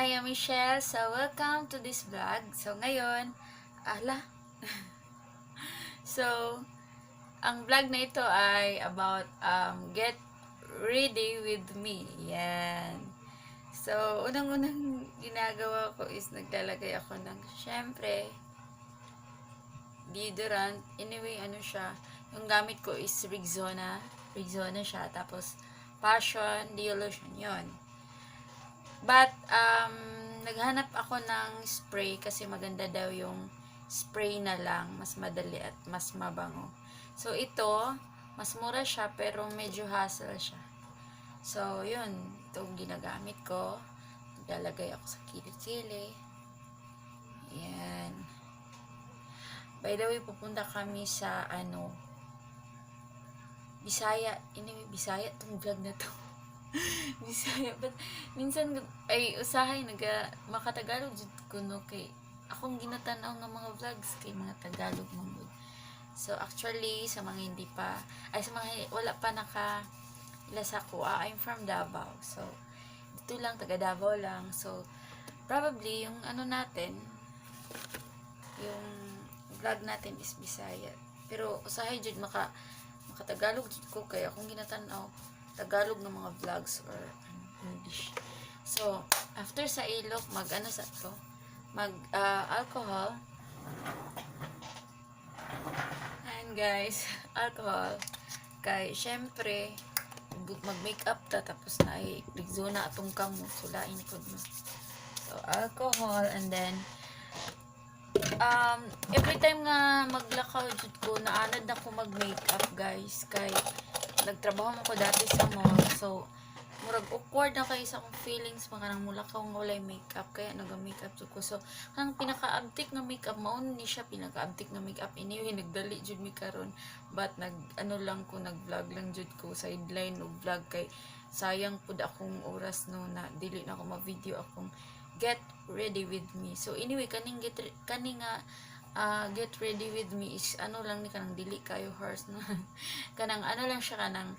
I am Michelle. So, welcome to this vlog. So, ngayon, so, ang vlog na ito ay about get ready with me. Yan. So, unang-unang ginagawa ko is naglalagay ako ng, syempre, deodorant. Anyway, ano siya, yung gamit ko is Rexona. Rexona siya. Tapos, Passion, Deo Lotion, yun. But, naghanap ako ng spray kasi maganda daw yung spray na lang. Mas madali at mas mabango. So, ito, mas mura siya pero medyo hassle siya. So, yun. Ito yung ginagamit ko. Naglalagay ako sa kilikili. Ayan. By the way, pupunta kami sa, Bisaya. Anyway, Bisaya itong vlog na to. Bisaya. But, minsan, ay, usahay, makatagalog dito ko, no, kay, akong ginatanaw ng mga vlogs, kay mga Tagalog mga. So, actually, sa mga hindi pa, sa mga wala pa ilas ako, I'm from Davao. So, dito lang, taga Davao lang. So, probably, yung natin, yung vlog natin is Bisaya. Pero, usahay dyan, makatagalog dito ko, kaya akong ginatanaw, Tagalog ng mga vlogs or English. So, after sa ilok, alcohol. And guys, alcohol. Kay, syempre, mag-makeup ta, tapos na ay Rexona atong kamo, sulain ko no. So, alcohol, and then, every time nga maglakaw jud ko, naanad ako mag-makeup, guys. Kay, nagtrabaho mo ko dati sa mall, so murag awkward na kayo sa akong feelings mga nang mula ka walay makeup, kaya naga-makeup jud ko. So ang pinaka-abtik na makeup mao ni siya, pinaka-abtik na makeup anyway, nagdali jud mi karon, but nag-vlog lang jud ko, sideline og vlog, kay sayang pud akong oras no, na dili na ako ma-video akong get ready with me. So anyway, kaning get ready with me is lang ni kanang dili kayo horse no. Kanang lang siya, kanang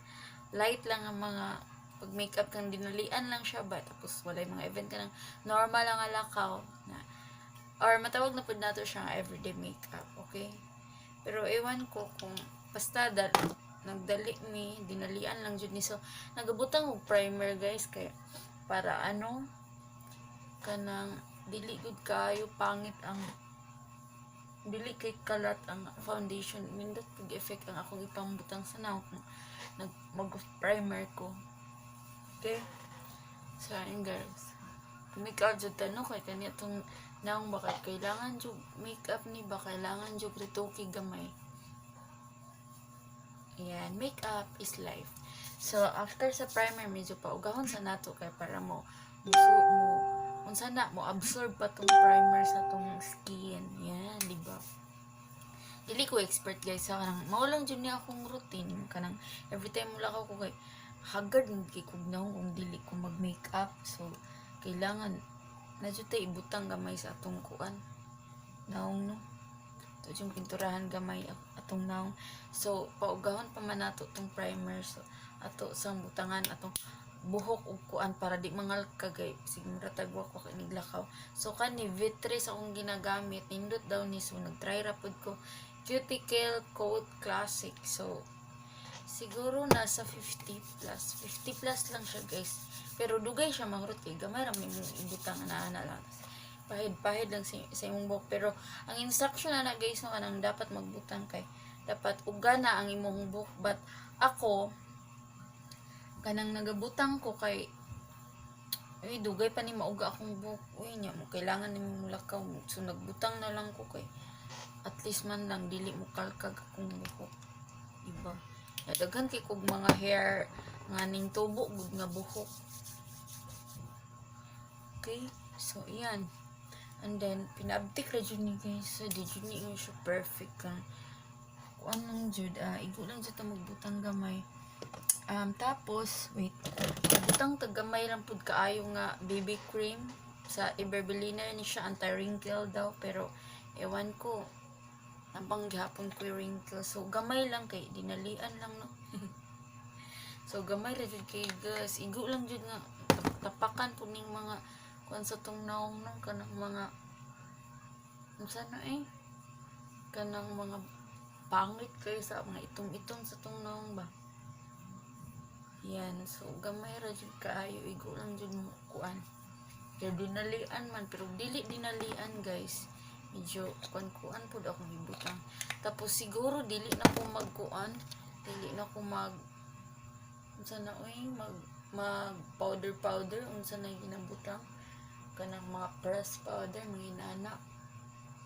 light lang ang mga pag makeup, kang dinalian lang siya ba, tapos walay mga event, kanang normal lang alakaw na, or matawag na pud nato siya everyday makeup, okay? Pero ewan ko kung basta nagdali mi, dinalian lang jud ni. So nagabutang og primer, guys, kay para kanang dili gud kayo pangit ang dili kay kalat ang foundation, nindot pag effect ang akong ipambutang sa naw kung mag-primer ko. Okay? So, ayun guys. Make-up jud tanong kay kanya itong naong bakit kailangan jud make-up ni ba, kailangan jud rituki gamay. Ayan, make-up is life. So, after sa primer, medyo paugahon sa nato kay para unsa na mo absorb pa tong primer sa tong skin. Yan, di ba? Dili ko expert, guys, sa kanang maulang jud ni akong routine, kanang every time mula ko kay haggard kay kugnaw kung dili ko mag-makeup. So kailangan na jud tay ibutang gamay sa atong kuan naong no. To yung pinturahan gamay atong naong. So paugahon pa man nato tong primer, so ato sang butangan atong buhok ug kuan para di mangal kagay siguro tagwa ko kaniglakaw. So kani Vitris akong ginagamit, nindot daw ni, so nagtry ra pud ko Cuticle Coat Classic. So siguro nasa 50 plus lang siya, guys, pero dugay siya mahurot kay gamay ra may ibutang na lang, pahid lang sa imong buhok. Pero ang instruction na guys no, kanang dapat magbutang kay dapat ugana ang imong buhok. But ako kanang nagabutang ko kay dugay pa ni mauga akong buhok, nya mo kailangan ni mulakaw, so nagbutang na lang ko kay at least man lang dili mo kalkag akong buhok, diba? Daghan kay kog mga hair nga ning tubo gud nga buhok. Okay, so iyan, and then pinabtik ra jud ni, guys. So di jud ni siya perfect ka kuan lang jud, igo lang jud ta magbutang gamay. Tapos, wait, butang tagamay lang pud kaayo nga BB cream sa Iberbelina ni siya, anti-wrinkle daw, pero ewan ko nabang gihapon ko yung wrinkle. So gamay lang kay dinalian lang no. So gamay ra jud kay, guys, igo lang jud nga tapakan pud ning mga kuan sa tong naong nung kanang mga sana kanang mga pangit kayo sa mga itong sa tong naong ba. Yan, so gamay ra jud kaayo, igo lang jud mo kuan. Kaya dinalian man, pero dili dinalian guys. Medyo kuan po akong ibutang. Tapos siguro dili na ko magkuan, dili na ko unsa na mag powder unsa na ginabutang kanang mga press powder mga inana.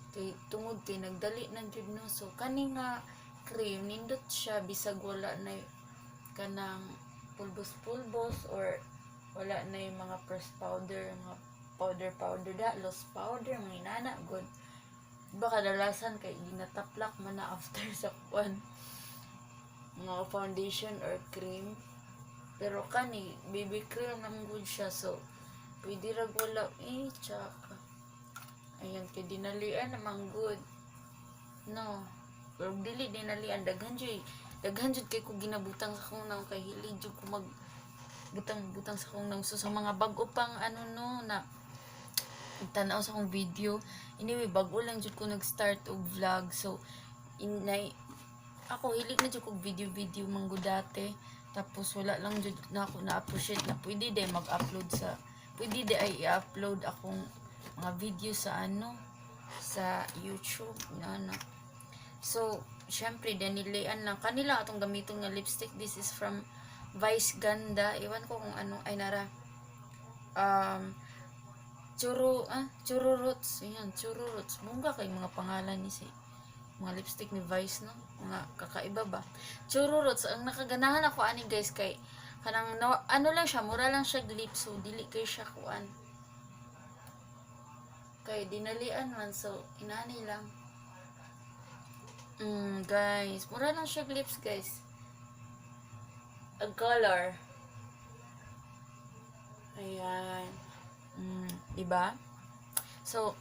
Kay tungod kay nagdali na jud no. So kani nga cream nindot siya bisag wala na kanang pulbos or wala na yung mga press powder, mga powder da, loose powder, mga inana good. Diba kadalasan kay ginataplak man na after sa kuan mga foundation or cream. Pero kani baby cream naman good siya, so pwede ra wala tsaka ayan, kay dinalian naman good no. Pero dili dinalian, daghan jud kay ko ginabutang sa kong nang kay hilig jud ko mag butang sa kong nang. So sa mga bago pang no na tanaw sa akong video, anyway bago lang jud ko nag-start og vlog. So ako hilig na jud ko video manggo dati, tapos wala lang jud na ako na-appreciate na pwede day mag-upload pwede day ay i-upload akong mga video sa sa YouTube na. So syempre dinilian lang kanila atong gamiton nga lipstick. This is from Vice Ganda, iwan ko kung ano ay nara Churro Roots. Ayan, Churro Roots. Bunga kay mga pangalan ni mga lipstick ni Vice, no? Mga kakaiba ba? Churro Roots. Ang nakaganahan ako ani guys kay kanang lang siya, mura lang siya lips, so dili kay siya kuan. Kay dinalian man, so inani lang. Guys, mura lang siya lips guys. A color. Ayan. Diba? So,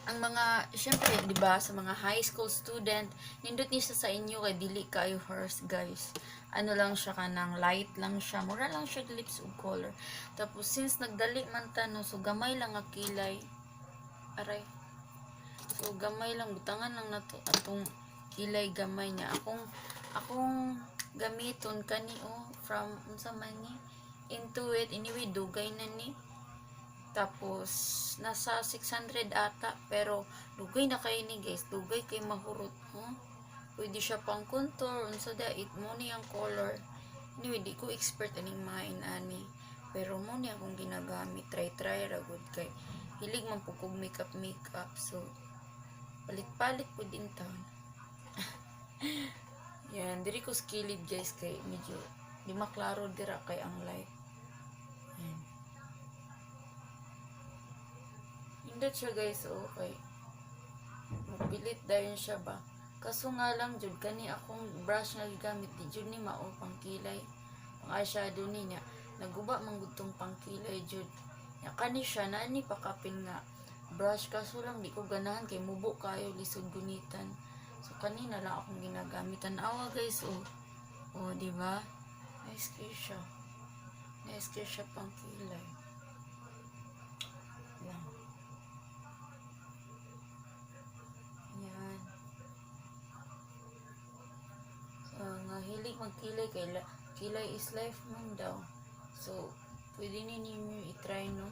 ang mga, syempre, diba, sa mga high school student, nindot niya sa inyo kay dili kayo first, guys. Ano lang siya kanang light lang siya. Mura lang siya lips ug color. Tapos, since nagdali man no, so gamay lang nga kilay. Aray. So, gamay lang, butangan lang nato atong kilay gamay niya. Akong gamiton kani from unsa man ni Intuit, anyway dugay na ni. Tapos nasa 600 ata, pero dugay na kay ni guys, dugay kay mahurot. Pwede siya pang contour unsa da it mo ni ang color. Anyway di ko expert aning mga inani, pero mo ni akong ginagamit, try ra good kay hilig man pug kog makeup. So palit po din taon. Yan, diri ko skilled guys kay medyo di maklaro dira kay ang light. Yan. Indot siya guys, okay. Mapilit dayon siya ba. Kaso nga lang jud kani akong brush nga gigamit di jud ni mao pang kilay. Pang eyeshadow niya. Naguba man gud tong pang kilay jud. Ya kani siya na ni pakapin nga brush, kaso lang di ko ganahan kay mubo kayo lisod gunitan. So kanina lang akong ginagamitan. Awa guys, di ba? Nice kay siya pang kilay. Yan. Yan. So nga hilig magkilay kay kilay is life man daw. So pwede ninyo i-try no.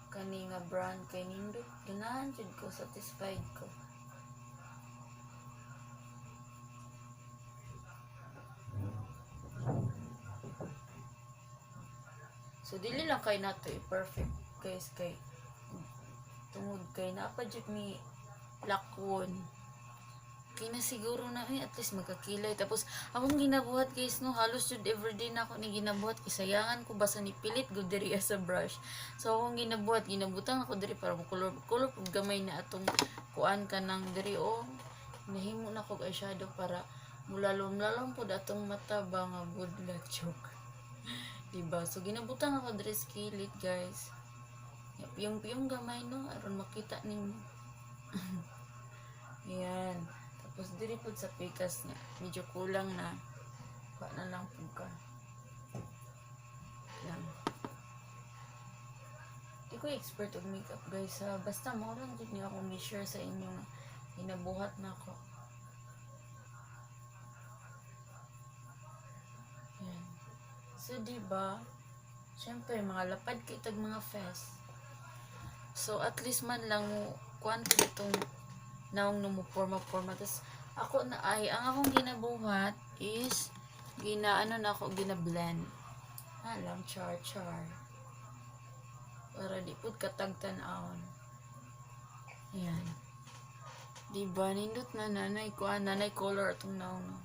Kani nga brand kay nindot ganahan jud ko, satisfied ko. So dili lang kay nato i-perfect guys, kay tungod kay napa jud mi lakon. Kay na siguro na at least magkakilay. Tapos akong ginabuhat guys no, halos jud everyday na ako ni ginabuhat kay sayangan ko basa ni pilit gud diri sa brush. So akong ginabutang ako diri para mo color pug gamay na atong kuan kanang diri nahimo na kog eyeshadow para mulalom pud atong mata ba nga good luck joke. Diba? So ginabutang ako diri sa kilid guys. Yung gamay no aron makita ninyo. Yan. Tapos diri pud sa pikas niya medyo kulang na. Ba na lang pud ka. Yan. Di ko expert og makeup guys ha. Basta mo lang jud ni ako mi-share sa inyo nga ginabuhat na ako. Yan. So diba, syempre mga lapad kay tag mga fest. So at least man lang mo kuan ko itong naong no mo forma. Tas ako na ay ang akong ginabuhat is ginaano na ako gina-blend. Lang char. Para di pud katagtan-aon. Ayan. Diba, nindot na nanay ko, nanay color itong naong no.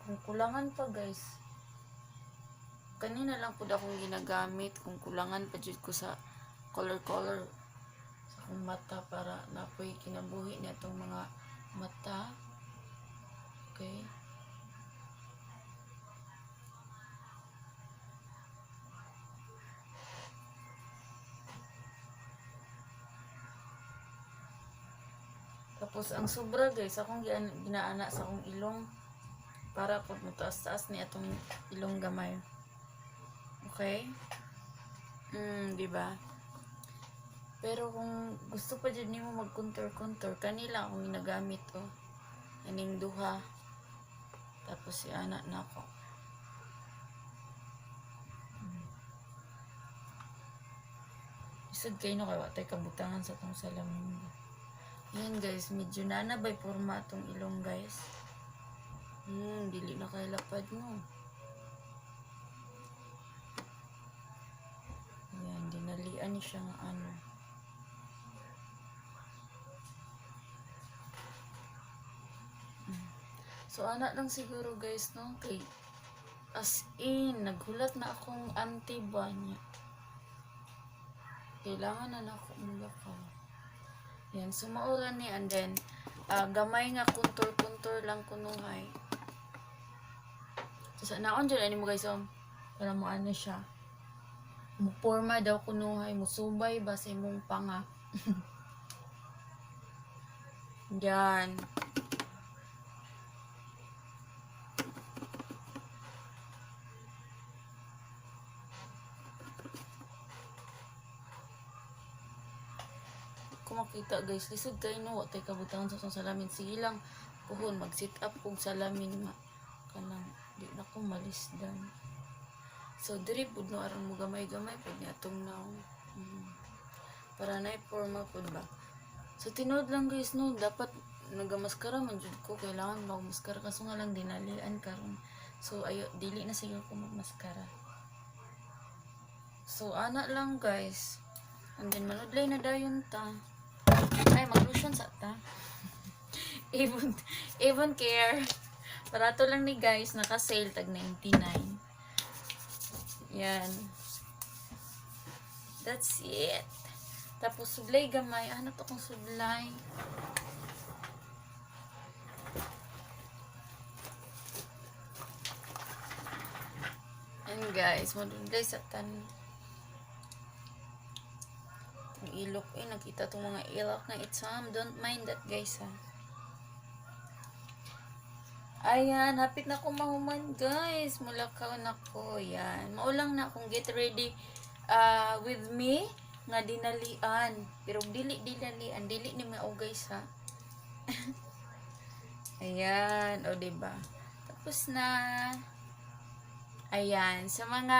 Kung kulangan pa guys, kanina lang pud akong ginagamit, kung kulangan pa jud ko sa color sa akong mata para napoy kinabuhi na itong mga mata. Okay. Tapos ang sobra guys, akong ginaana sa akong ilong para pag mataas-taas ni atong ilong gamay. Okay? Diba? Pero kung gusto pa dyan nimo mag-contour, kanila akong ginagamit aning duha. Tapos si anak na ako. Isod kayo no, kaya watay kabutangan sa tong salamin. Yan guys, medyo nanabay forma tong ilong guys. Dili na kay lapad mo. Yan, dinalian ni siya nga ano. So, anak lang siguro guys, no? Kay, as in, naghulat na akong auntie ba niya. Kailangan na ako mulakaw. Yan, sumaulan ni, and then, gamay nga kuntor lang kunuhay. So, naon dyan, ano mo guys, para mo ano siya. Muporma daw kunuhay, musubay ba sa imong panga. Yan. Kung makita guys, lisod kayo no, watay kabutangan sa salamin. Sige lang, puhon, mag-sit up kung salamin nga. Kanang, di na ko malisdan. So, diri pud no, aron mo gamay-gamay, pud niya itong naong. Para na-forma pud ba. So, tinood lang guys no, dapat nagamaskara man jud ko, kailangan mag-maskara, kaso nga lang dinalian karon. So, ayo, dili na siguro ko mag-maskara. So, anak lang guys. And then, manudlay na dayon ta. Ay, mag-lotion sa ta. Avon Care. Barato lang ni guys. Naka-sale. Tag 99. Yan. That's it. Tapos, sublay gamay. Ano to kong sublay? And guys, madunday sa tan. Ilok nakita tong mga ilok na itsam, don't mind that guys ha. Ayan, hapit na ko mahuman guys, mulakaw na ko. Yan, maulang na akong get ready with me nga dinalian, pero dili ni mao guys ha. Ayan, o diba, tapos na. Ayan, sa mga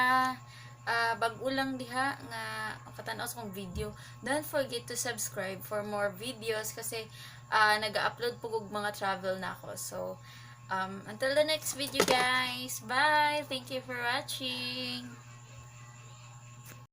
bago lang diha nga katanaw sa kong video, don't forget to subscribe for more videos kasi nag-upload po og mga travel na ako. So until the next video guys, bye, thank you for watching.